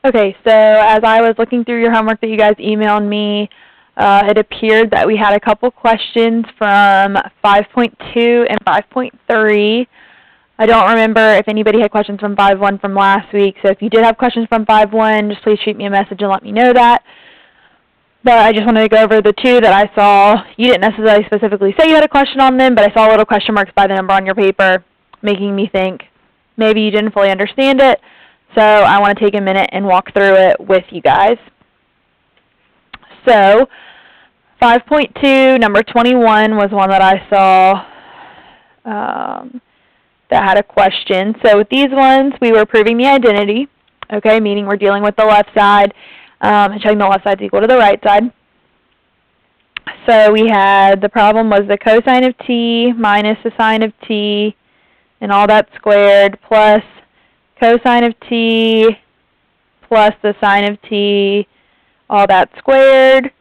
Okay, so as I was looking through your homework that you guys emailed me, it appeared that we had a couple questions from 5.2 and 5.3. I don't remember if anybody had questions from 5.1 from last week, so if you did have questions from 5.1, just please shoot me a message and let me know that. But I just wanted to go over the two that I saw. You didn't necessarily specifically say you had a question on them, but I saw little question marks by the number on your paper, making me think maybe you didn't fully understand it. So I want to take a minute and walk through it with you guys. So 5.2, number 21 was one that I saw that had a question. So with these ones, we were proving the identity, okay, meaning we're dealing with the left side and checking the left side is equal to the right side. So we had the problem was the cosine of t minus the sine of t and all that squared plus cosine of t plus the sine of t, all that squared,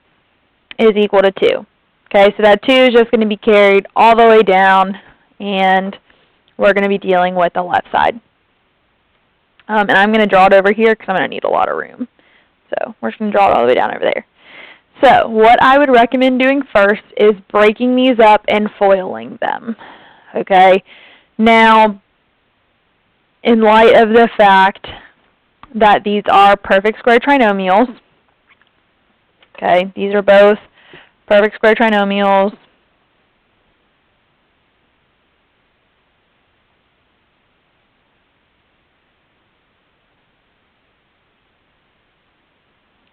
is equal to 2. Okay, so that 2 is just going to be carried all the way down, and we're going to be dealing with the left side. And I'm going to draw it over here because I'm going to need a lot of room. So we're just going to draw it all the way down over there. So what I would recommend doing first is breaking these up and foiling them. Okay, now in light of the fact that these are perfect square trinomials, okay, these are both perfect square trinomials,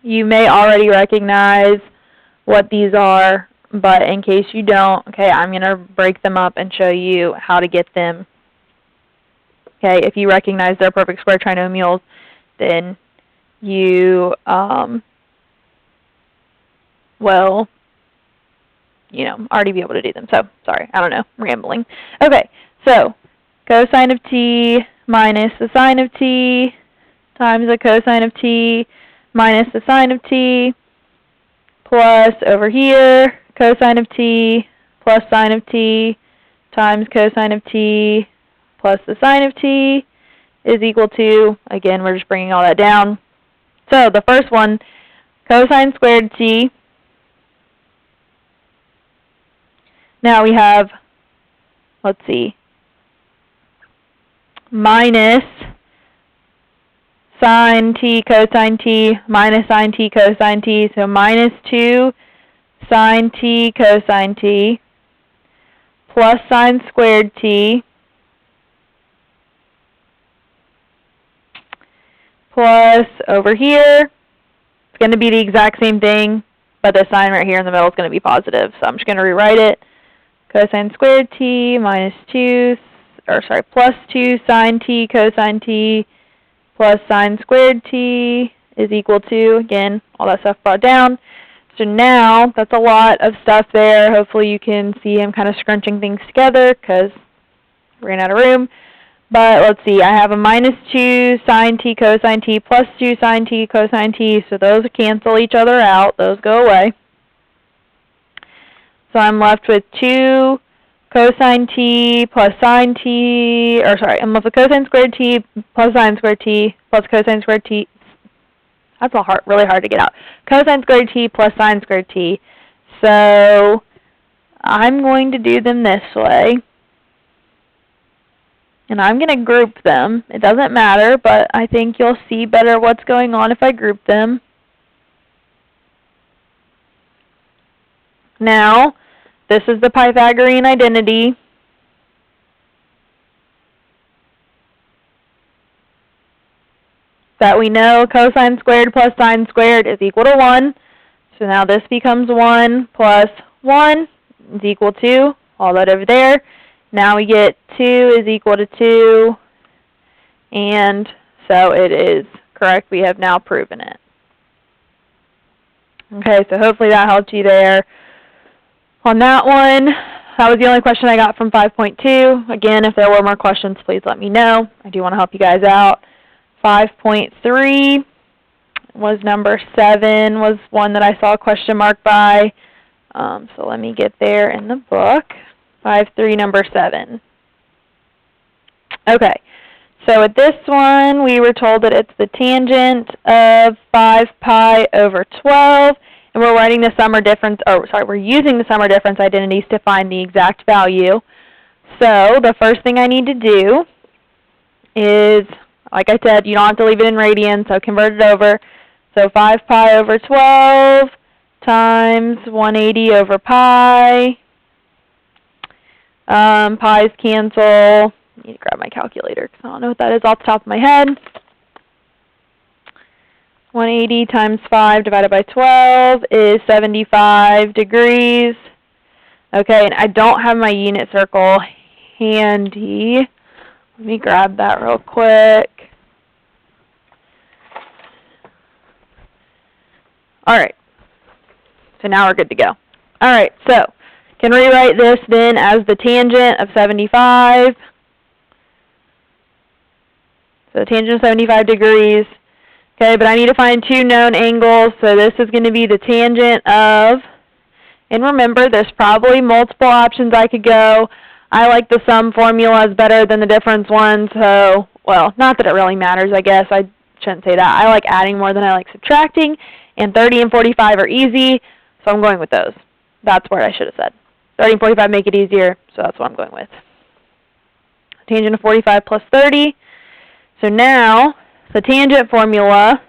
you may already recognize what these are, but in case you don't, okay, I'm going to break them up and show you how to get them. Okay, if you recognize they're perfect square trinomials, then you will, already be able to do them. So, sorry, I don't know, I'm rambling. Okay, so cosine of t minus the sine of t times the cosine of t minus the sine of t plus over here cosine of t plus sine of t times cosine of t plus the sine of t is equal to, again, we're just bringing all that down. So the first one, cosine squared t. Now we have, let's see, minus sine t cosine t minus sine t cosine t. So minus 2 sine t cosine t plus sine squared t plus over here, it's going to be the exact same thing, but the sign right here in the middle is going to be positive. So I'm just going to rewrite it. Cosine squared t minus plus 2 sine t cosine t plus sine squared t is equal to, again, all that stuff brought down. So now, that's a lot of stuff there. Hopefully you can see I'm kind of scrunching things together because we ran out of room. But let's see, I have a minus 2 sine t cosine t plus 2 sine t cosine t, so those cancel each other out. Those go away. So I'm left with 2 cosine t plus sine t, I'm left with cosine squared t plus sine squared t plus cosine squared t. That's really hard to get out. Cosine squared t plus sine squared t. So I'm going to do them this way. And I'm going to group them. It doesn't matter, but I think you'll see better what's going on if I group them. Now, this is the Pythagorean identity. That we know cosine squared plus sine squared is equal to 1. So now this becomes 1 plus 1 is equal to all that over there. Now we get 2 is equal to 2, and so it is correct. We have now proven it. Okay, so hopefully that helped you there. On that one, that was the only question I got from 5.2. Again, if there were more questions, please let me know. I do want to help you guys out. 5.3 was number 7, was one that I saw a question mark by. So let me get there in the book. 5.3, number 7. Okay, So with this one, we were told that it's the tangent of 5 pi over 12, and we're writing the sum or difference, we're using the sum or difference identities to find the exact value. So the first thing I need to do is, like I said, you don't have to leave it in radians, so convert it over. So 5 pi over 12 times 180 over pi. Pi's cancel. I need to grab my calculator because I don't know what that is off the top of my head. 180 times 5 divided by 12 is 75 degrees. Okay, and I don't have my unit circle handy. Let me grab that real quick. Alright, so now we're good to go. Alright, so can rewrite this then as the tangent of 75. So the tangent of 75 degrees. Okay, but I need to find two known angles, so this is going to be the tangent of, and remember, there's probably multiple options I could go. I like the sum formulas better than the difference one, so, well, not that it really matters, I guess. I shouldn't say that. I like adding more than I like subtracting, and 30 and 45 are easy, so I'm going with those. That's what I should have said. 30 and 45 make it easier, so that's what I'm going with. Tangent of 45 plus 30. So now, the tangent formula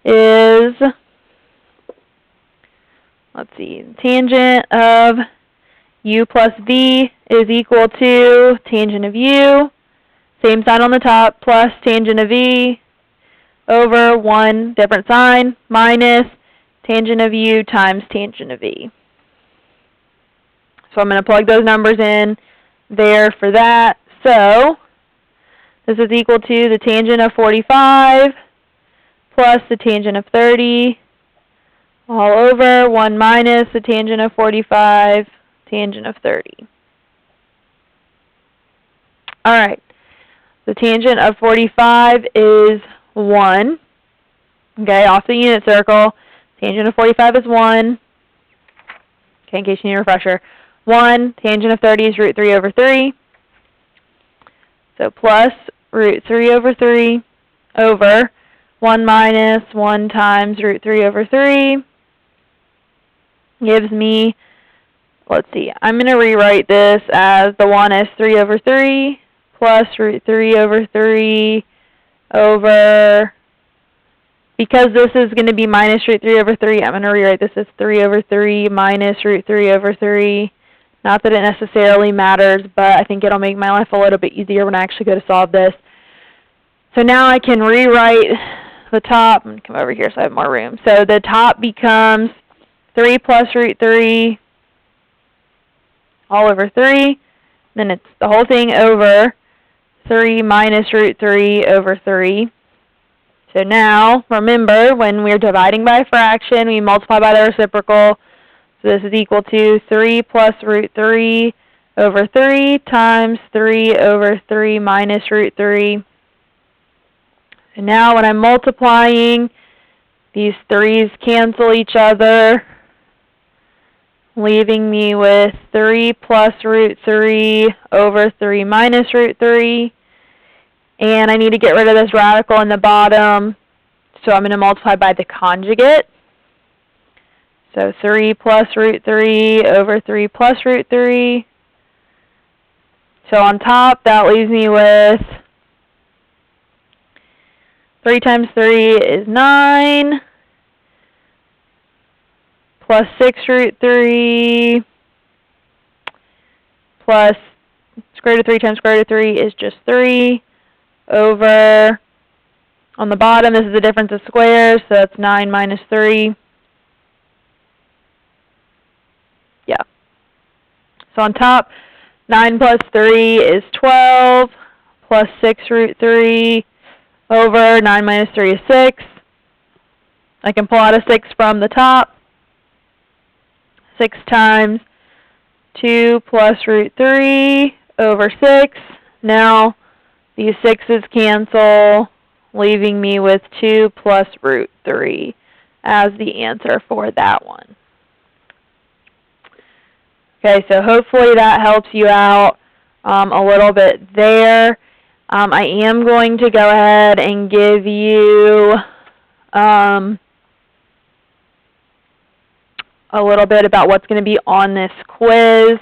is, let's see, tangent of u plus v is equal to tangent of u, same sign on the top, plus tangent of v over 1 different sign minus tangent of u times tangent of v. So I'm going to plug those numbers in there for that. So this is equal to the tangent of 45 plus the tangent of 30 all over 1 minus the tangent of 45 tangent of 30. Alright, the tangent of 45 is 1. Okay, off the unit circle. Tangent of 45 is 1. Okay, in case you need a refresher. 1, tangent of 30 is root 3 over 3. So plus root 3 over 3 over 1 minus 1 times root 3 over 3 gives me, let's see, I'm going to rewrite this as the 1 as 3 over 3 plus root 3 over 3 over, because this is going to be minus root 3 over 3, I'm going to rewrite this as 3 over 3 minus root 3 over 3. Not that it necessarily matters, but I think it'll make my life a little bit easier when I actually go to solve this. So now I can rewrite the top. I'm going to come over here so I have more room. So the top becomes 3 plus root 3 all over 3. Then it's the whole thing over 3 minus root 3 over 3. So now, remember, when we're dividing by a fraction, we multiply by the reciprocal. So this is equal to 3 plus root 3 over 3 times 3 over 3 minus root 3. And now when I'm multiplying, these 3's cancel each other, leaving me with 3 plus root 3 over 3 minus root 3. And I need to get rid of this radical in the bottom, so I'm going to multiply by the conjugate. So 3 plus root 3 over 3 plus root 3. So on top, that leaves me with 3 times 3 is 9, plus 6 root 3, plus square root of 3 times square root of 3 is just 3, over, on the bottom, this is the difference of squares, so that's 9 minus 3. Yeah. So on top, 9 plus 3 is 12, plus 6 root 3 over 9 minus 3 is 6. I can pull out a 6 from the top. 6 times 2 plus root 3 over 6. Now, these 6's cancel, leaving me with 2 plus root 3 as the answer for that one. Okay, so hopefully that helps you out a little bit there. I am going to go ahead and give you a little bit about what's going to be on this quiz.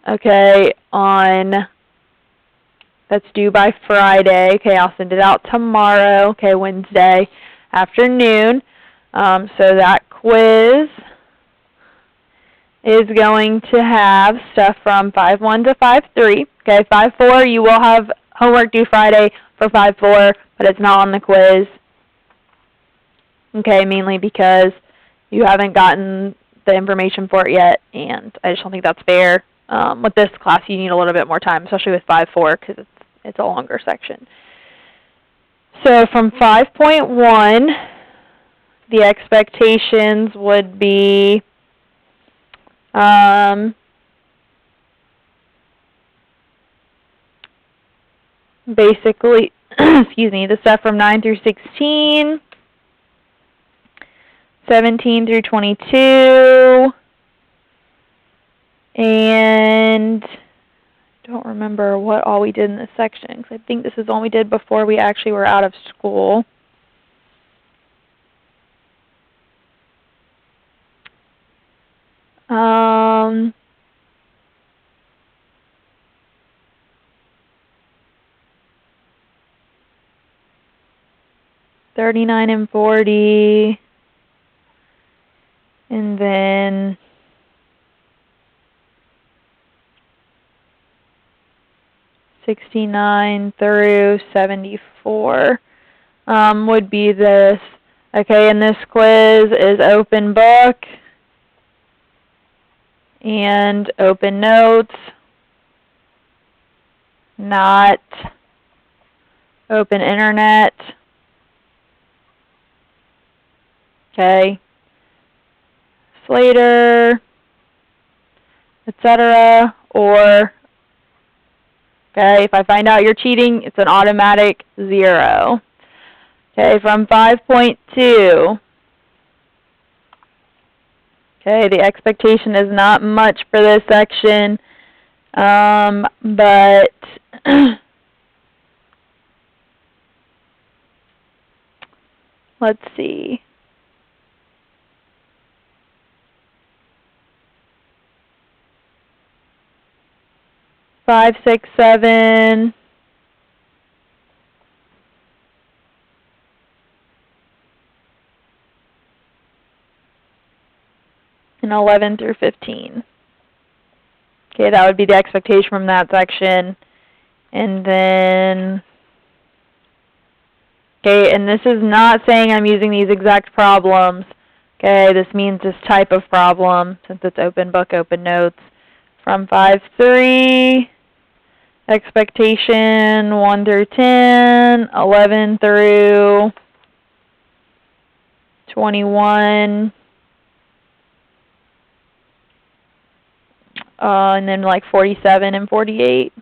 Okay, that's due by Friday. Okay, I'll send it out tomorrow. Okay, Wednesday afternoon. So that quiz is going to have stuff from 5-1 to 5-3. Okay, 5-4, you will have homework due Friday for 5-4, but it's not on the quiz. Okay, mainly because you haven't gotten the information for it yet, and I just don't think that's fair. With this class, you need a little bit more time, especially with 5-4, because it's a longer section. So from 5.1, the expectations would be basically, excuse me, the stuff from 9 through 16, 17 through 22, and I don't remember what all we did in this section, because I think this is all we did before we actually were out of school. $39 and $40, and then $69 through $74 would be this. Okay, and this quiz is open book and open notes, not open internet. Okay, Slater, etc. Or, okay, if I find out you're cheating, it's an automatic 0. Okay, from 5.2. Okay, the expectation is not much for this section, but let's see. Five, 6, 7. And 11 through 15. Okay, that would be the expectation from that section. And then, okay, and this is not saying I'm using these exact problems. Okay, this means this type of problem, since it's open book, open notes. From 5-3, expectation 1 through 10, 11 through 21, and then like 47 and 48.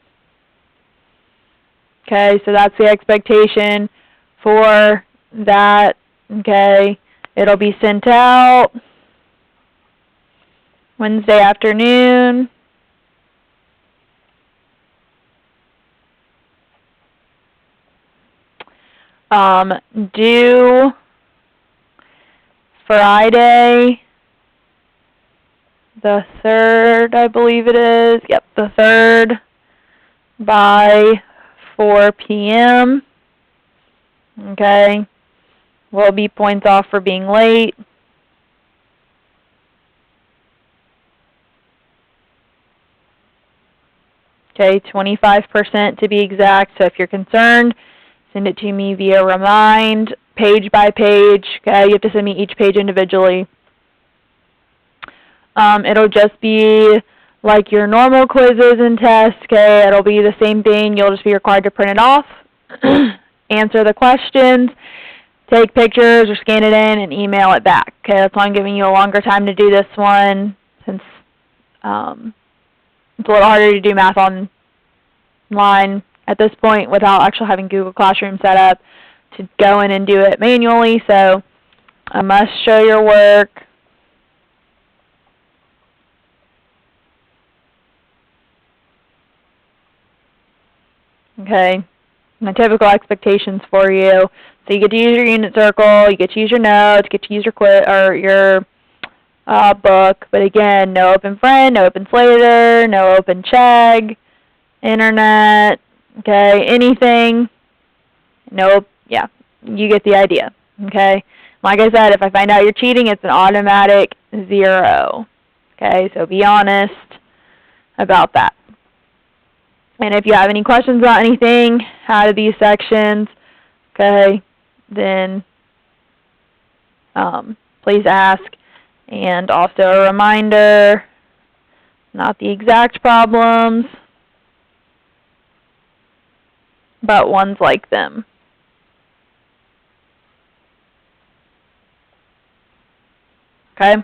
Okay, so that's the expectation for that. Okay, it'll be sent out Wednesday afternoon. Due Friday the 3rd, I believe it is. Yep, the 3rd by 4 p.m. Okay, will be points off for being late. Okay, 25% to be exact. So if you're concerned, send it to me via Remind, page by page. Okay, you have to send me each page individually. It'll just be like your normal quizzes and tests. Okay, it'll be the same thing. You'll just be required to print it off, answer the questions, take pictures or scan it in, and email it back. Okay, that's why I'm giving you a longer time to do this one, since it's a little harder to do math online at this point without actually having Google Classroom set up to go in and do it manually. So I must show your work. Okay? My typical expectations for you. So you get to use your unit circle, you get to use your notes, you get to use your book, but again, no Open Friend, no Open Slater, no Open Chegg, Internet, okay, anything, no, yeah, you get the idea, okay? Like I said, if I find out you're cheating, it's an automatic 0, okay? So be honest about that. And if you have any questions about anything out of these sections, okay, then please ask. And also a reminder, not the exact problems, but ones like them. Okay?